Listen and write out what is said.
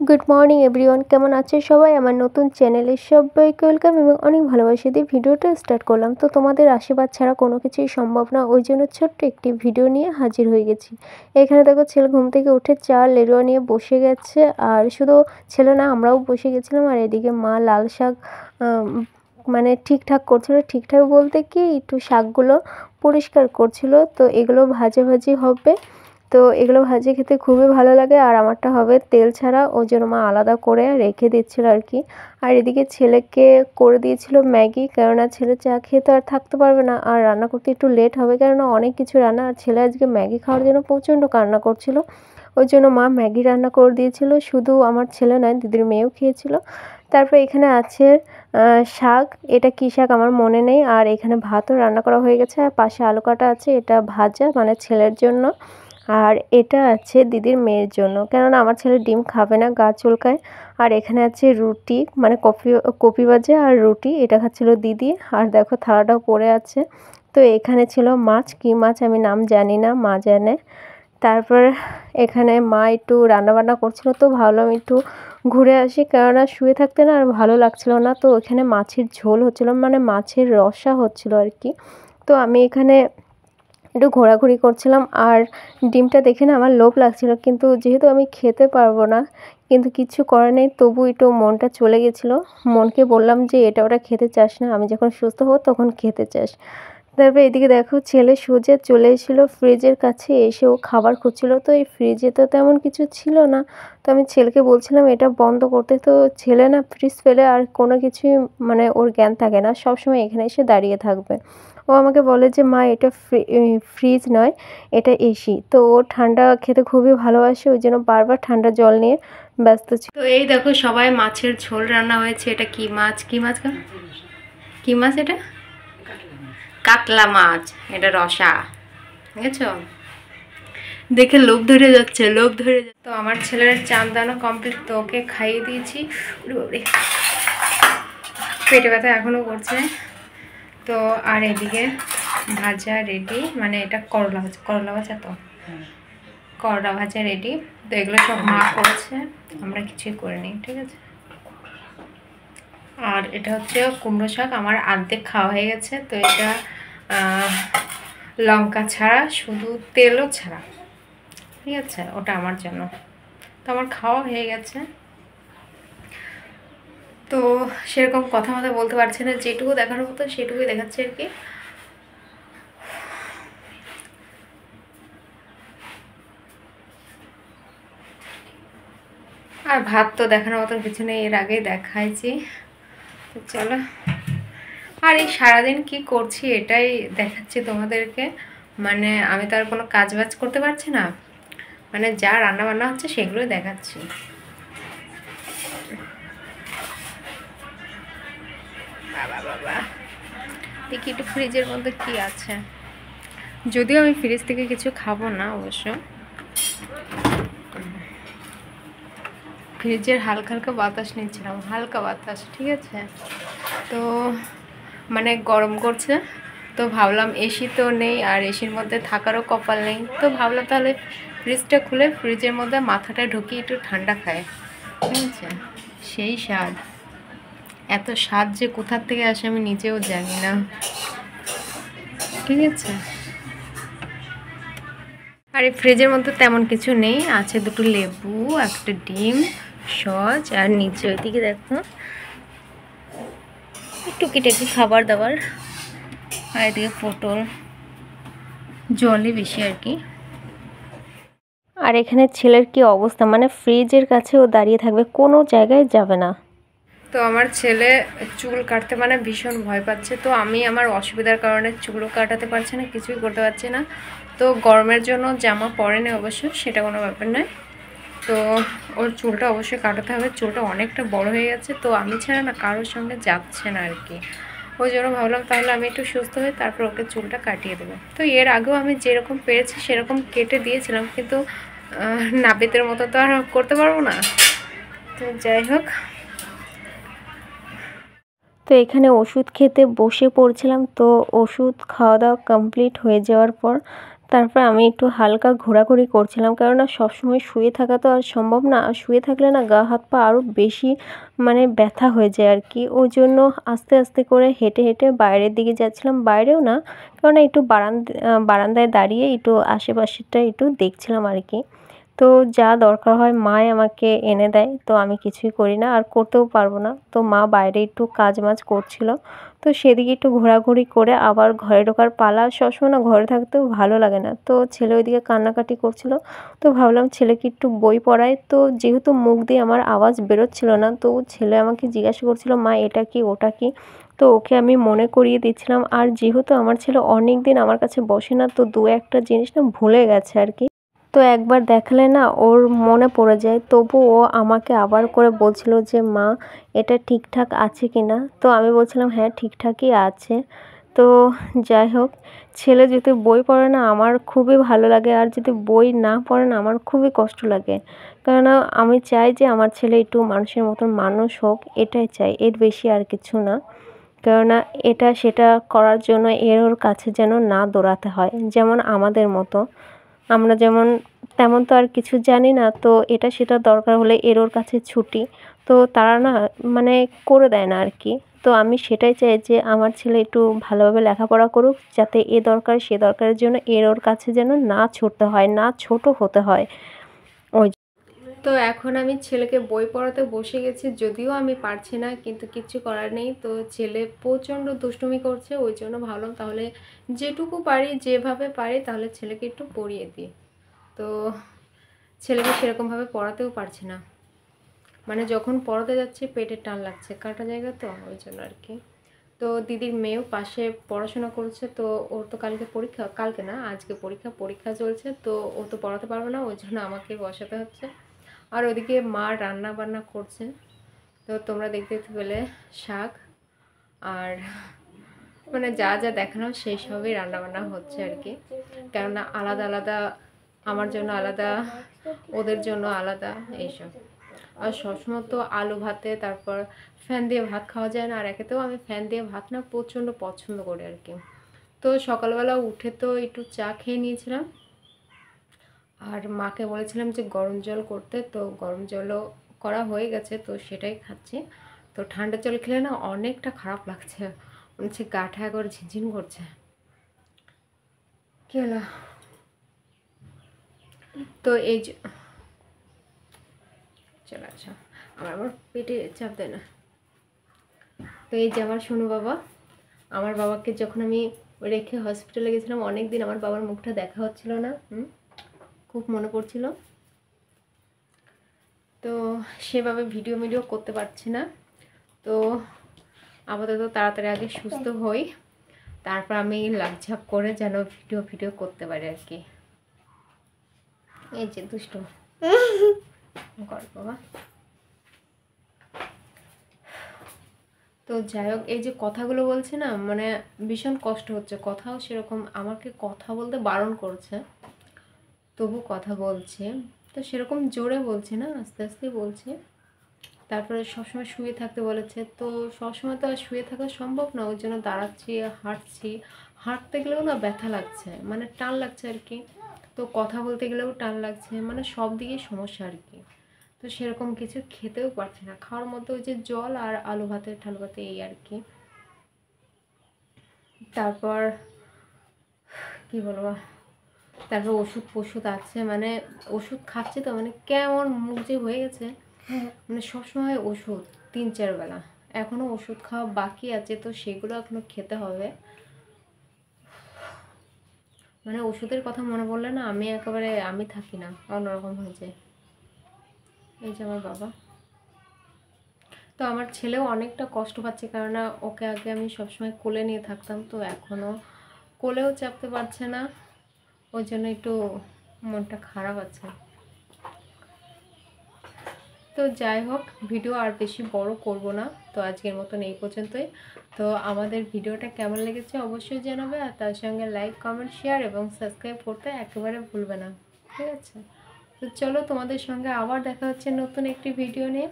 Good morning everyone, কেমন আছে সবাই? আমার নতুন চ্যানেলে সবাইকে ওয়েলকাম এবং অনেক ভালোবাসা দিয়ে ভিডিওটা স্টার্ট করলাম। তো তোমাদের আশীর্বাদ ছাড়া কোনো কিছুই সম্ভব না, ওই জন্য ছোট্ট একটি ভিডিও নিয়ে হাজির হয়ে গেছি। এখানে দেখো ছেলে ঘুম থেকে উঠে চা লেরুয়া নিয়ে বসে গেছে, আর শুধু ছেলে না, আমরাও বসে গেছিলাম। আর এদিকে মা লাল শাক মানে ঠিকঠাক করছিল, ঠিকঠাক বলতে কি একটু শাকগুলো পরিষ্কার করছিল। তো এগুলো ভাজি হবে, তো এগুলো ভাজি খেতে খুবই ভালো লাগে। আর আমারটা হবে তেল ছাড়া, ওই জন্য মা আলাদা করে রেখে দিচ্ছিল আর কি। আর এদিকে ছেলেকে করে দিয়েছিল ম্যাগি, কেননা ছেলে চা খেয়ে তো আর থাকতে পারবে না, আর রান্না করতে একটু লেট হবে, কেননা অনেক কিছু রান্না। আর ছেলে আজকে ম্যাগি খাওয়ার জন্য প্রচণ্ড কান্না করছিল, ওই জন্য মা ম্যাগি রান্না করে দিয়েছিল। শুধু আমার ছেলে নয়, দিদির মেয়েও খেয়েছিল। তারপর এখানে আছে শাক, এটা কী শাক আমার মনে নেই। আর এখানে ভাতও রান্না করা হয়ে গেছে, আর পাশে আলু কাটা আছে, এটা ভাজা মানে ছেলের জন্য। আর এটা আছে দিদির মেয়ের জন্য, কেননা আমার ছেলে ডিম খাবে না, গা চুলকায়। আর এখানে আছে রুটি, মানে কপি ভাজা আর রুটি, এটা খাচ্ছিল দিদি। আর দেখো থালাটাও পড়ে আছে। তো এখানে ছিল মাছ, কী মাছ আমি নাম জানি না, মা জানে। তারপর এখানে মা একটু রান্নাবান্না করছিল, তো ভাবলাম একটু ঘুরে আসি, কেননা শুয়ে থাকতে না আর ভালো লাগছিল না। তো এখানে মাছের ঝোল হচ্ছিল, মানে মাছের রসা হচ্ছিল আর কি। তো আমি এখানে একটু ঘোরাঘুরি করছিলাম, আর ডিমটা দেখে না আমার লোভ লাগছিল, কিন্তু যেহেতু আমি খেতে পারবো না, কিন্তু কিছু করার নেই, তবু একটু মনটা চলে গেছিলো। মনকে বললাম যে এটা ওটা খেতে চাস না, আমি যখন সুস্থ হব তখন খেতে চাস। তারপর এদিকে দেখো ছেলে সোজা চলে এসেছিলো ফ্রিজের কাছে, এসে ও খাবার খুঁজছিলো। তো এই ফ্রিজে তো তেমন কিছু ছিল না, তো আমি ছেলেকে বলছিলাম এটা বন্ধ করতে। তো ছেলে না ফ্রিজ ফেলে আর কোনো কিছুই, মানে ওর জ্ঞান থাকে না, সবসময় এখানে এসে দাঁড়িয়ে থাকবে। ও আমাকে বলে যে মা এটা ফ্রিজ নয়, এটা এসি। তো ও ঠান্ডা খেতে খুবই ভালোবাসে, ওই জন্য বারবার ঠান্ডা জল নিয়ে ব্যস্ত ছিল। তো এই দেখো সবাই, মাছের ঝোল রান্না হয়েছে। এটা কি মাছ, কি মাছ, কি মাছ এটা? কাতলা মাছ, এটা রসা, বুঝেছো? দেখে লোভ ধরে যাচ্ছে, লোভ ধরে যাচ্ছে। তো আমার ছেলের চান দানো কমপ্লিট, তো ওকে খাইয়ে দিয়েছি। পেটে ব্যথা এখনও করছে। তো আর এদিকে ভাজা রেডি, মানে এটা করলা ভাজা, তো করলা ভাজা রেডি। তো এগুলো সব মা করেছে, আমরা কিছুই করে নিই, ঠিক আছে। আর এটা হচ্ছে কুমড়ো শাক, আমার অর্ধেক খাওয়া হয়ে গেছে। তো এটা লঙ্কা ছাড়া, শুধু তেলও ছাড়া, ঠিক আছে, ওটা আমার জন্য। তো আমার খাওয়া হয়ে গেছে, তো সেরকম কথা বলতে পারছি না, যেটুকু দেখানোর মতো সেটুকুই দেখাচ্ছে আর কি। আর ভাত তো দেখানোর মতন কিছু নেই, এর আগেই দেখাইছি। তো চলো, আর এই সারাদিন কি করছি এটাই দেখাচ্ছি তোমাদেরকে। মানে আমি তো আর কোনো কাজ বাজ করতে পারছি না, মানে যা রান্না বান্না হচ্ছে সেগুলোই দেখাচ্ছি। বাবা দেখি একটু ফ্রিজের মধ্যে কি আছে, যদিও আমি ফ্রিজ থেকে কিছু খাবো না অবশ্য। ফ্রিজের হালকা হালকা বাতাস নিচ্ছিলাম, হালকা বাতাস, ঠিক আছে। তো মানে গরম করছে, তো ভাবলাম এসি তো নেই, আর এসির মধ্যে থাকারও কপাল নেই, তো ভাবলাম তাহলে ফ্রিজটা খুলে ফ্রিজের মধ্যে মাথাটা ঢুকিয়ে একটু ঠান্ডা খায়, ঠিক আছে। সেই স্বাদ, এত স্বাদ যে কোথার থেকে আসে আমি নিজেও জানি না, ঠিক আছে। আর এই ফ্রিজের মধ্যে তেমন কিছু নেই, আছে দুটো লেবু, একটা ডিম, সস, আর নিচে ওইদিকে দেখো টুকিটাকি খাবার দাবার, আর এদিকে পটল, জলই বেশি আর কি। আর এখানে ছেলের কি অবস্থা, মানে ফ্রিজের কাছে ও দাঁড়িয়ে থাকবে, কোনো জায়গায় যাবে না। তো আমার ছেলে চুল কাটতে মানে ভীষণ ভয় পাচ্ছে, তো আমি আমার অসুবিধার কারণে চুলও কাটাতে পারছি না, কিছুই করতে পারছি না। তো গরমের জন্য জামা পরেনি অবশ্য, সেটা কোনো ব্যাপার নয়। তো ওর চুলটা অবশ্যই কাটাতে হবে, চুলটা অনেকটা বড় হয়ে গেছে, তো আমি ছাড়া না কারোর সঙ্গে যাচ্ছে না আর কি। ওই জন্য ভাবলাম তাহলে আমি একটু সুস্থ হই, তারপর ওকে চুলটা কাটিয়ে দেবো। তো এর আগেও আমি যেরকম পেরেছি সেরকম কেটে দিয়েছিলাম, কিন্তু নাপিতের মতো তো আর করতে পারবো না। তো যাই হোক, তো এখানে ওষুধ খেতে বসে পড়ছিলাম। তো ওষুধ খাওয়া দাওয়া কমপ্লিট হয়ে যাওয়ার পর তারপর আমি একটু হালকা ঘোরাঘুরি করছিলাম, কেননা সবসময় শুয়ে থাকা তো আর সম্ভব না। আর শুয়ে থাকলে না গা হাত পা আরও বেশি মানে ব্যথা হয়ে যায় আর কি। ওই জন্য আস্তে আস্তে করে হেঁটে হেঁটে বাইরের দিকে যাচ্ছিলাম, বাইরেও না, কেননা একটু বারান্দায় দাঁড়িয়ে একটু আশেপাশেরটা একটু দেখছিলাম আর কি। তো যা দরকার হয় মাই আমাকে এনে দেয়, তো আমি কিছুই করি না আর করতেও পারবো না। তো মা বাইরে একটু কাজ মাজ করছিল, তো সেদিকে একটু ঘোরাঘুরি করে আবার ঘরে ঢোকার পালা। সবসময় না ঘরে থাকতেও ভালো লাগে না, তো ছেলে ওইদিকে কান্নাকাটি করছিল, তো ভাবলাম ছেলেকে একটু বই পড়াই। তো যেহেতু মুখ দিয়ে আমার আওয়াজ বেরোচ্ছিল না, তো ছেলে আমাকে জিজ্ঞাসা করছিল মা এটা কি ওটা কি, তো ওকে আমি মনে করিয়ে দিচ্ছিলাম। আর যেহেতু আমার ছেলে অনেক দিন আমার কাছে বসে না, তো দু একটা জিনিস না ভুলে গেছে আর কি। তো একবার দেখালে না ওর মনে পড়ে যায়, তবু ও আমাকে আবার করে বলছিল যে মা এটা ঠিকঠাক আছে কি না। তো আমি বলছিলাম হ্যাঁ ঠিকঠাকই আছে। তো যাই হোক, ছেলে যদি বই পড়ে না আমার খুবই ভালো লাগে, আর যদি বই না পড়ে না আমার খুবই কষ্ট লাগে। কেননা আমি চাই যে আমার ছেলে একটু মানুষের মতন মানুষ হোক, এটাই চাই, এর বেশি আর কিছু না। কেননা এটা সেটা করার জন্য এর ওর কাছে যেন না দৌড়াতে হয়, যেমন আমাদের মতো। আমরা যেমন তেমন তো আর কিছু জানি না, তো এটা সেটা দরকার হলে এর ওর কাছে ছুটি, তো তারা না মানে করে দেয় না আর কি। তো আমি সেটাই চাই যে আমার ছেলে একটু ভালোভাবে লেখাপড়া করুক, যাতে এ দরকার সে দরকারের জন্য এর ওর কাছে যেন না ছুটতে হয়, না ছোট হতে হয়। ওই তো এখন আমি ছেলেকে বই পড়াতে বসে গেছি, যদিও আমি পারছি না, কিন্তু কিচ্ছু করার নেই। তো ছেলে প্রচণ্ড দুষ্টুমি করছে, ওই জন্য ভাবলাম তাহলে যেটুকু পারি যেভাবে পারি তাহলে ছেলেকে একটু পড়িয়ে দিই। তো ছেলেকে সেরকমভাবে পড়াতেও পারছি না, মানে যখন পড়াতে যাচ্ছি পেটের টান লাগছে, কাটা জায়গা তো ওই জন্য আর কি। তো দিদির মেয়েও পাশে পড়াশোনা করছে, তো ওর তো কালকে পরীক্ষা, কালকে না আজকে পরীক্ষা চলছে, তো ও তো পড়াতে পারবে না, ওই জন্য আমাকে বসাতে হচ্ছে। আর ওদিকে মা রান্না বান্না করছে, তো তোমরা দেখতে পেলে শাক আর মানে যা যা দেখানো সেই সবই রান্নাবান্না হচ্ছে আর কি। কেননা আলাদা আলাদা, আমার জন্য আলাদা, ওদের জন্য আলাদা, এইসব। আর সবসময় তো আলু ভাতে তারপর ফ্যান দিয়ে ভাত খাওয়া যায় না, আর একেতেও আমি ফ্যান দিয়ে ভাত না প্রচণ্ড পছন্দ করি আর কি। তো সকালবেলা উঠে তো একটু চা খেয়ে নিয়েছিলাম, আর মাকে বলেছিলাম যে গরম জল করতে, তো গরম জলও করা হয়ে গেছে, তো সেটাই খাচ্ছি। তো ঠান্ডা জল খেলে না অনেকটা খারাপ লাগছে, মনে হচ্ছে গাটা একবার ঝিনঝিন করছে। কি হলো? তো এই যে চলো, আচ্ছা আমার পেটে চাপ দেয় না। তো এই যে আমার সোনু বাবা, আমার বাবাকে যখন আমি রেখে হসপিটালে গেছিলাম, অনেক দিন আমার বাবার মুখটা দেখা হচ্ছিল না, খুব মনে পড়ছিল, তো সেভাবে ভিডিও করতে পারছি না। তো আপাতত তাড়াতাড়ি আগে সুস্থ হই, তারপর আমি লাফঝাপ করে যেন ভিডিও করতে পারি আর কি। এই যে দুষ্ট কর বাবা। তো যাই হোক, এই যে কথাগুলো বলছে না, মানে ভীষণ কষ্ট হচ্ছে, কথাও সেরকম আমাকে কথা বলতে বারণ করছে, তবু কথা বলছে। তো সেরকম জোরে বলছে না, আস্তে আস্তে বলছে। তারপরে সবসময় শুয়ে থাকতে বলেছে, তো সবসময় তো আর শুয়ে থাকা সম্ভব না, ওই জন্য দাঁড়াচ্ছি, হাঁটছি। হাঁটতে গেলেও না ব্যথা লাগছে, মানে টান লাগছে আর কি। তো কথা বলতে গেলেও টান লাগছে, মানে সব দিকেই সমস্যা আর কি। তো সেরকম কিছু খেতেও পারছি না, খাওয়ার মতো ওই যে জল আর আলু ভাতে ঠালু ভাতে, এই আর কি। তারপর কি বলবো, তারপর ওষুধ আছে, মানে ওষুধ খাচ্ছি, তো মানে কেমন মুখ যে হয়ে গেছে, মানে সবসময় ওষুধ 3-4 বেলা। এখনও ওষুধ খাওয়া বাকি আছে, তো সেগুলো এখনও খেতে হবে। মানে ওষুধের কথা মনে পড়লে না আমি একেবারে আমি থাকি না, অন্যরকম হয়ে যায়। এই যে আমার বাবা। তো আমার ছেলেও অনেকটা কষ্ট পাচ্ছে, কেননা ওকে আগে আমি সবসময় কোলে নিয়ে থাকতাম, তো এখনও কোলেও চাপতে পারছে না, ওই জন্য একটু মনটা খারাপ আছে। তো যাই হোক, ভিডিও আর বেশি বড় করব না, তো আজকের মতন এই পর্যন্তই। তো আমাদের ভিডিওটা কেমন লেগেছে অবশ্যই জানাবে, আর তার সঙ্গে লাইক কমেন্ট শেয়ার এবং সাবস্ক্রাইব করতে একেবারে ভুলবে না, ঠিক আছে? তো চলো, তোমাদের সঙ্গে আবার দেখা হচ্ছে নতুন একটি ভিডিও নিয়ে।